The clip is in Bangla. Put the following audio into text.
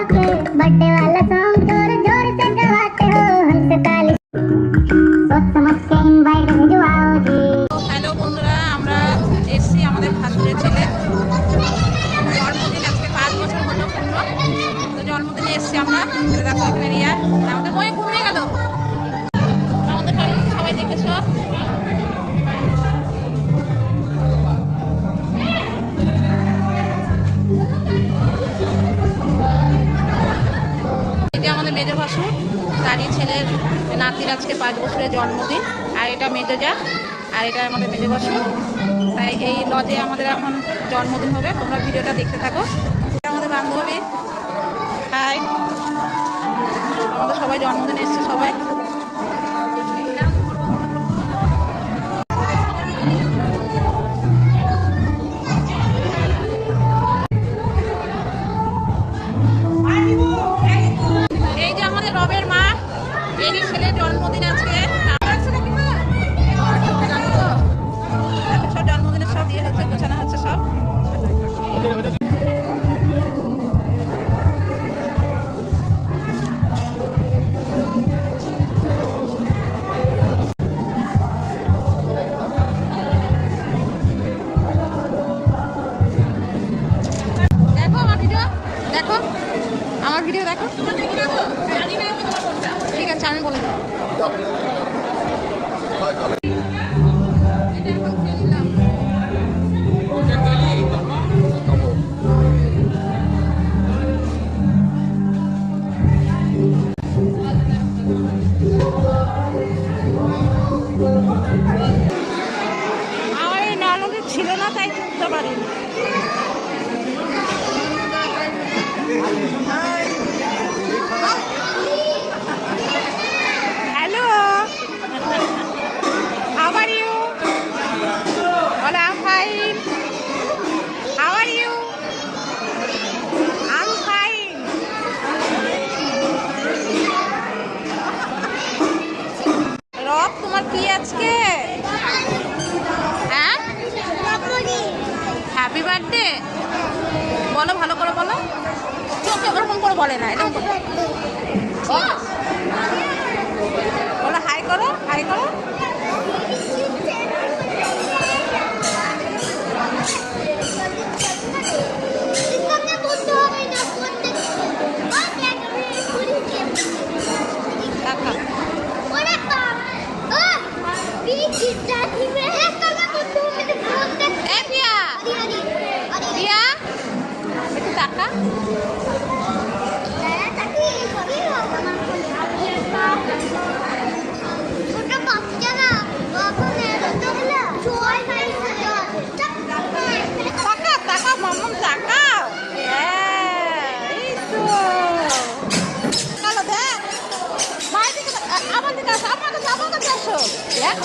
के बर्थडे वाला सॉन्ग जोर जोर से गवाते हो हमसे ताली सोच समझ के इनवाइट भिजवाओ जी। হ্যালো বন্ধুরা, আমরা এসছি আমাদের ভাসুরের ছেলে জন্মদিন, আজকে 5 বছর হলো পূর্ণ। তো জন্মদিনে এসছি আমরা। দেখো এখানে রিয়া, আমাদের বই ঘুমিয়ে গেল। আমাদের সবাই দেখেছ। এটা আমাদের মেজো ভাসুর, তারই ছেলের নাতির আজকে 5 বছরের জন্মদিন। আর এটা মেজোজা, আর এটা আমাদের মেজো ভাসুর। তাই এই লজে আমাদের এখন জন্মদিন হবে, তোমরা ভিডিওটা দেখতে থাকো। এটা আমাদের বান্ধবী। হাই, আমাদের সবাই জন্মদিন এসছে সবাই। এই যে আমাদের রবের মা, এই ছেলের জন্মদিন আজকে। সব জন্মদিনের সব দিয়ে হচ্ছে, গোছানো হচ্ছে সব। দেখো আমার ভিডিও, দেখো আমার ভিডিও, দেখো। ঠিক আছে, আমি বলে দেবো। আমার এই ননদ ছিল না, তাই তুলতে পারিনি। Hello, how are you? Well, I'm fine. How are you? I'm fine. রব, তোমার কি আজকে? হ্যাঁ, হ্যাপি বার্থডে বলো, ভালো করে বলো। চোখে ওরকম করে বলে না, এরকম করে বলো। হাই করো, হাই করো। একটু টাকা টাকা মামুন টাকা। এই তো চলো, দেখ বাইরে দিকে, আমার দিকে আসো, আমার কাছে আসো। দেখ